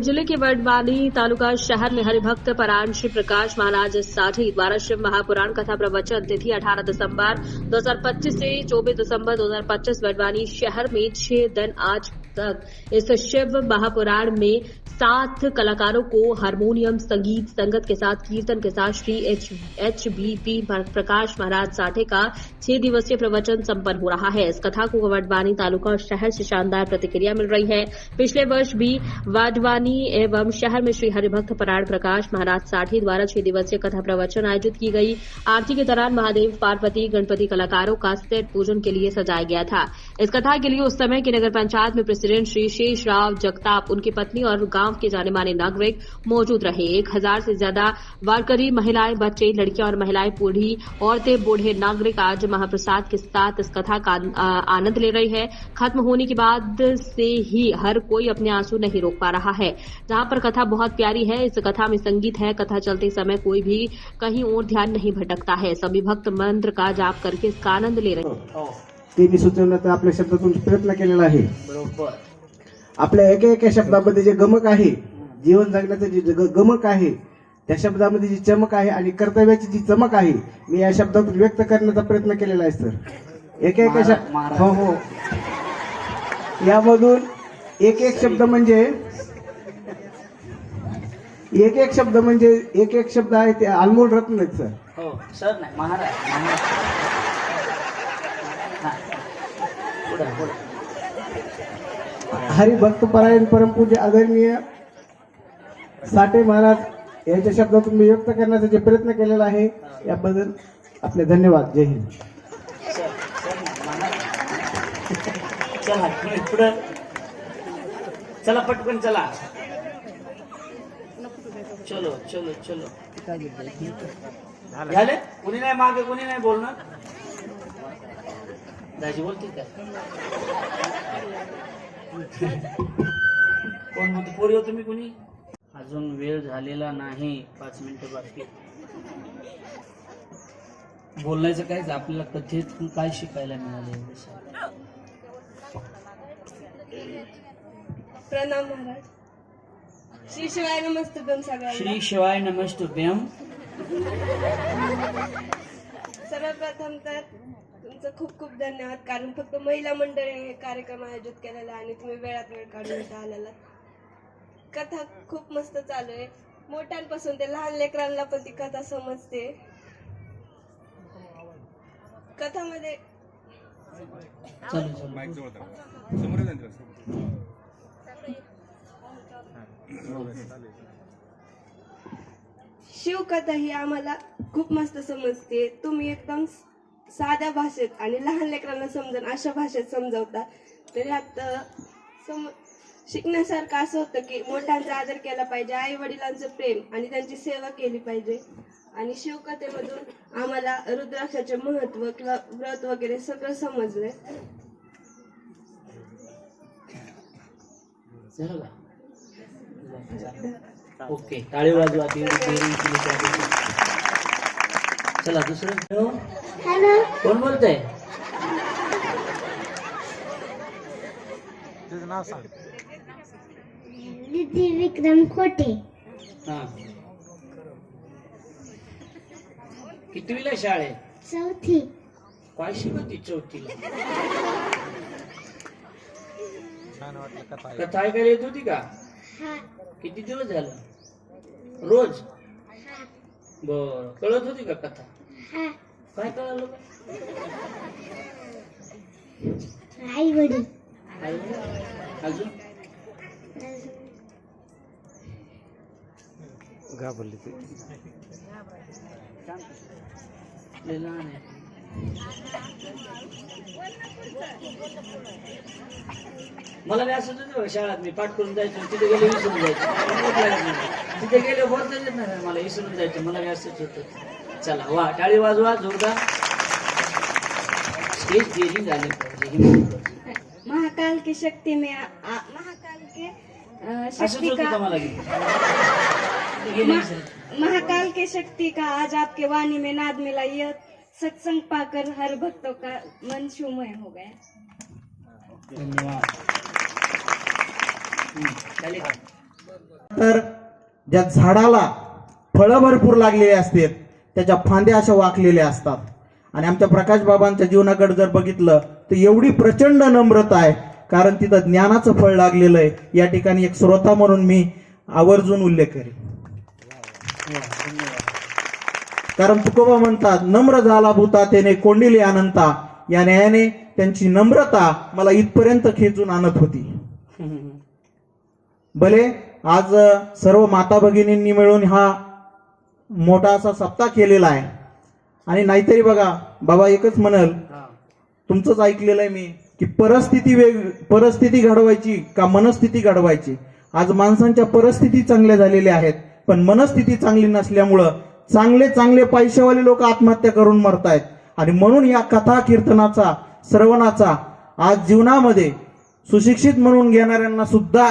जिले के वडवानी तालुका शहर में हरिभक्त परायण श्री प्रकाश महाराज साठी द्वारा शिव महापुराण कथा प्रवचन तिथि 18 दिसंबर 2025 से 24 दिसंबर 2025 वडवानी शहर में 6 दिन आज तक इस शिव महापुराण में 7 कलाकारों को हारमोनियम संगीत संगत के साथ कीर्तन के साथ श्री एच.बी.पी. प्रकाश महाराज साठे का 6 दिवसीय प्रवचन संपन्न हो रहा है। इस कथा को वडवानी तालुका और शहर से शानदार प्रतिक्रिया मिल रही है। पिछले वर्ष भी वडवानी एवं शहर में श्री हरिभक्त परायण प्रकाश महाराज साठी द्वारा 6 दिवसीय कथा प्रवचन आयोजित की गई। आरती के दौरान महादेव पार्वती गणपति कलाकारों का सेट पूजन के लिए सजाया गया था। इस कथा के लिए उस समय के नगर पंचायत में प्रेसिडेंट श्री शेषराव जगताप, उनकी पत्नी और गांव के जाने माने नागरिक मौजूद रहे। 1000 से ज्यादा वारकरी, महिलाएं, बच्चे, लड़कियां और महिलाएं, बूढ़ी औरतें, बूढ़े नागरिक आज महाप्रसाद के साथ इस कथा का आनंद ले रहे हैं। खत्म होने के बाद से ही हर कोई अपने आंसू नहीं रोक पा रहा है। जहां पर कथा बहुत प्यारी है, इस कथा में संगीत है। कथा चलते समय कोई भी कहीं और ध्यान नहीं भटकता है। सभी भक्त मंत्र का जाप करके इसका आनंद ले रहे हैं। ते मी सुचवण्याचा आपल्या शब्दातून प्रयत्न केलेला आहे। बरोबर, आपल्या एका शब्दामध्ये जे गमक आहे, जीवन जगण्याचं जे गमक आहे, त्या शब्दामध्ये जी चमक आहे आणि कर्तव्याची जी चमक आहे, मी या शब्दातून व्यक्त करण्याचा प्रयत्न केलेला आहे सर। एक शब्द, हो, यामधून एक शब्द म्हणजे एक शब्द आहे ते अनमोल रत्न आहेत सर। हो सर, नाही महाराज हरिभक्त परायण परमपूज्य आदरणीय साठे महाराज यांच्या शब्दातून मी व्यक्त करण्याचा जे प्रयत्न केलेला आहे, याबद्दल आपले धन्यवाद। जय हिंद। चला पुढे चला, पटकन चला, चलो चलो चलो। झाले? कुणी नाही मागे, कुणी नाही बोलणार। दाजी बोलते का? कोण म्हणते? पोरी हो तुम्ही कुणी? अजून वेळ झालेला नाही, 5 मिनिटं बाकी। बोलायचं कायच, आपल्याला कथेतून काय शिकायला मिळाले? प्रणाम महाराज। श्री शिवाय नमस्तुभ्यम सगळ्यांना। श्री शिवाय नमस्तुभ्यम। सर्वप्रथम तर तुमचं खूप खूप धन्यवाद, कारण फक्त महिला मंडळीने हे कार्यक्रम आयोजित केलेला आणि तुम्ही वेळात वेळ काढून इथं आलेला। कथा खूप मस्त चालू आहे। मोठ्यांपासून ते लहान लेकरांना पण ती कथा समजते। कथामध्ये शिवकथा ही आम्हाला खूप मस्त समजते। तुम्ही एकदम साध्या भाषेत आणि लहान लेकरांना समजेल अशा भाषेत समजावता। तर यात शिकण्यासारखं असं होतं की मोठ्यांचा आदर केला पाहिजे, आई वडिलांचं प्रेम आणि त्यांची सेवा केली पाहिजे। आणि शिवकथेमधून आम्हाला रुद्राक्षाचे महत्व किंवा व्रत वगैरे सगळं समजलंय। ओके, टाळी वाजवा। चला दुसरं। हॅलो, कोण बोलतंय? तुझं नाव सांग। दीदी विक्रम खोटे। हा, कितवीला शाळेत? 4थी। काय शिकवती 4थीला? छान वाटलं कथा कथा ऐकायला येत होती का? हा, किती दिवस झालं? रोज? हा, बर, कळत होती का कथा? हा। काय कळालं? आई वडील। अजून घाबरली ती। लहान आहे। मला बी असं होतं शाळेत, मी पाठ करून जायचो, तिथे गेले विसरून जायचं। तिथे गेले बोलता येत नाही मला, विसरून जायचं, मला बी असंच होतं। चला वा, टाळी वाजवा जोरदार। स्टेज गेली झाली पाहिजे। महाकाल की शक्ति में महाकाल के शक्ति का महाकाल के शक्ति का आज आपके वाणी में नाद मिला। यह सत्संग पाकर हर भक्तों का मन शुमय हो गया। धन्यवाद। तर ज्या झाडाला फळं भरपूर लागलेली असतात त्याच्या फांद्या अशा वाकलेल्या असतात. आणि आमच्या प्रकाश बाबांच्या जीवनाकडे जर बघितलं तर एवढी प्रचंड नम्रता आहे, कारण तिथं ज्ञानाचं फळ लागलेलं आहे. या ठिकाणी एक श्रोता म्हणून मी आवर्जून उल्लेख करेन. कारण तुकोबा म्हणतात, नम्र झाला भूता त्याने कोंडिले अनंता. या न्यायाने त्यांची नम्रता मला इथपर्यंत खेचून आणत होती. भले आज सर्व माता भगिनींनी मिळून हा मोठा असा सप्ताह केलेला आहे. आणि नाहीतरी बघा बाबा एकच म्हणल, तुमचंच ऐकलेलं आहे मी, की परिस्थिती घडवायची का मनस्थिती घडवायची. आज माणसांच्या परिस्थिती चांगल्या झालेल्या आहेत, पण मनस्थिती चांगली नसल्यामुळं चांगले चांगले पैशावाले लोक आत्महत्या करून मरतायत. आणि म्हणून या कथा कीर्तनाचा श्रवणाचा आज जीवनामध्ये सुशिक्षित म्हणून घेणाऱ्यांना सुद्धा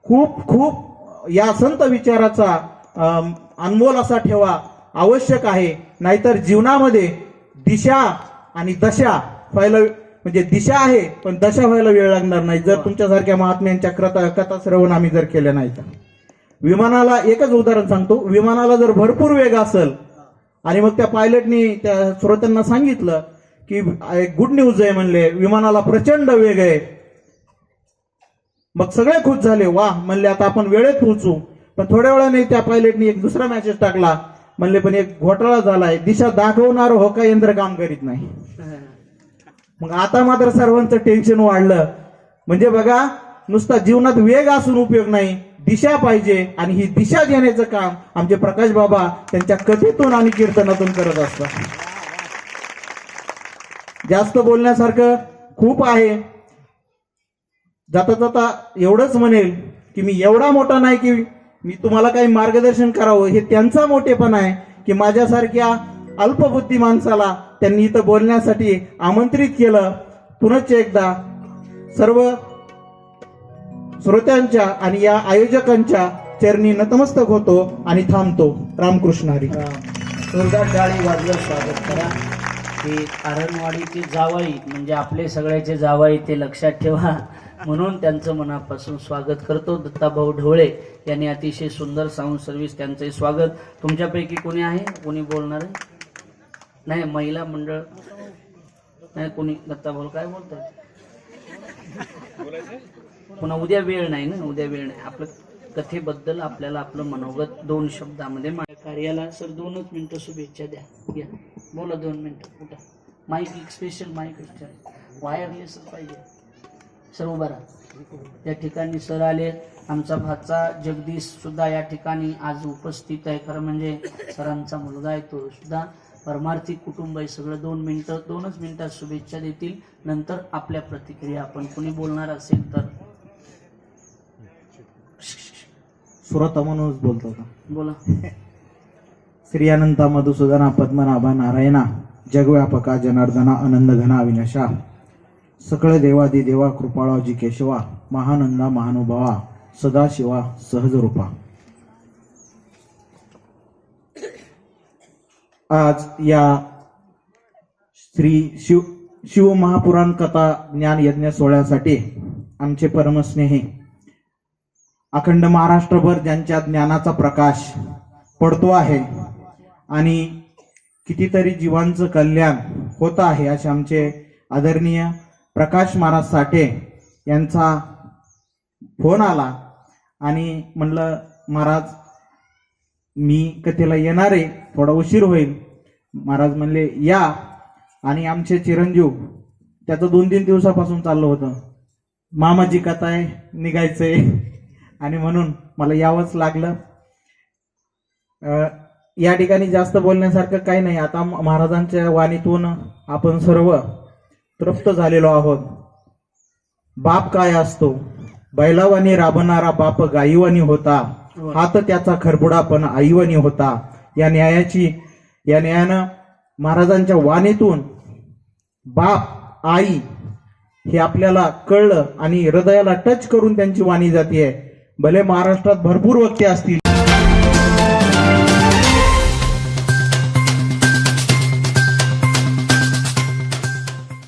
खूप खूप या संत विचाराचा अनमोल असा ठेवा आवश्यक आहे. नाहीतर जीवनामध्ये दिशा आणि दशा व्हायला, म्हणजे दिशा आहे पण दशा व्हायला वेळ लागणार नाही जर तुमच्यासारख्या महात्म्यांच्या कथा श्रवण आम्ही जर केल्या नाही तर. विमानाला एकच उदाहरण सांगतो, विमानाला जर भरपूर वेग असेल आणि मग त्या पायलटनी त्या श्रोत्यांना सांगितलं की गुड न्यूज आहे, म्हणले विमानाला प्रचंड वेग आहे, मग सगळे खुश झाले, वा म्हणले आता आपण वेळेत पोहोचू. पण थोड्या वेळाने त्या पायलटनी एक दुसरा मेसेज टाकला, म्हणले पण एक घोटाळा झालाय, दिशा दाखवणार हो का यंत्र काम करीत नाही. मग आता मात्र सर्वांचं टेन्शन वाढलं. म्हणजे बघा, नुसता जीवनात वेग असून उपयोग नाही, दिशा पाहिजे. आणि ही दिशा देण्याचं काम आमचे प्रकाश बाबा त्यांच्या कथेतून आणि कीर्तनातून करत असतात. जास्त बोलण्यासारखं खूप आहे. जाता जाता एवढंच म्हणेल की मी एवढा मोठा नाही की मी तुम्हाला काही मार्गदर्शन करावं, हे त्यांचा मोठेपणा आहे की माझ्यासारख्या अल्पबुद्धी माणसाला त्यांनी इथं बोलण्यासाठी आमंत्रित केलं. पुनश्च एकदा सर्व श्रोत्यांच्या आणि या आयोजकांच्या चरणी नतमस्तक होतो आणि थांबतो. रामकृष्ण हरी. जोरदार टाळी वाजलं स्वागत करा. ते आरणवाडीचे जावाई म्हणजे आपले सगळ्याचे जावाई, ते लक्षात ठेवा. म्हणून त्यांचं मनापासून स्वागत करतो. दत्ताभाऊ ढवळे यांनी अतिशय सुंदर साऊंड सर्व्हिस, त्यांचे स्वागत. तुमच्यापैकी कोणी आहे, कोणी बोलणार आहे? नाही, महिला मंडळ नाही कोणी? दत्ताभाऊ काय बोलतात? पुन्हा उद्या वेळ नाही ना, उद्या वेळ नाही. आपलं कथेबद्दल आपल्याला आपलं मनोगत 2 शब्दामध्ये कार्याला सर 2च मिनिटं शुभेच्छा द्या. घ्या, बोला 2 मिनिटं. कुठं माईक, स्पेशल माईक वायरलेस पाहिजे. सर उभा राहा. या ठिकाणी सर आले. आमचा भाचा जगदीश सुद्धा या ठिकाणी आज उपस्थित आहे. खरं म्हणजे सरांचा मुलगा आहे, तो सुद्धा परमार्थिक कुटुंब आहे. सगळं 2च मिनिटात शुभेच्छा देतील. नंतर आपल्या प्रतिक्रिया. आपण कोणी बोलणार असेल तर श्रोता म्हणूनच बोलतो का? बोला. श्री अनंता मधुसूदना पद्मनाभा नारायणा जगव्यापका जनार्दना आनंद घना अविनाशा सकळ देवादी देवा कृपाळाजी केशवा महानंदा महानुभावा सदाशिवा सहज रूपा. आज या श्री शिव महापुराण कथा ज्ञान यज्ञ सोहळ्यासाठी आमचे परमस्नेही अखंड महाराष्ट्रभर ज्यांच्या ज्ञानाचा प्रकाश पडतो आहे आणि कितीतरी जीवांचं कल्याण होत आहे, असे आमचे आदरणीय प्रकाश महाराज साठे यांचा फोन आला आणि म्हणलं महाराज मी कथेला येणार आहे, थोडा उशीर होईल. महाराज म्हणले या. आणि आमचे चिरंजीव त्याचं 2-3 दिवसापासून चाललं होतं, मामाची कथा आहे, निघायचंय, आणि म्हणून मला यावंच लागलं. या ठिकाणी जास्त बोलण्यासारखं काही नाही. आता महाराजांच्या वाणीतून आपण सर्व तृप्त झालेलो आहोत. बाप काय असतो? बैलावानी राबणारा बाप गाईवानी होता, हात त्याचा खरबुडा पण आईवानी होता. या न्यायानं महाराजांच्या वाणीतून बाप आई हे आपल्याला कळलं आणि हृदयाला टच करून त्यांची वाणी जातीये. भले महाराष्ट्रात भरपूर वक्ते असतील,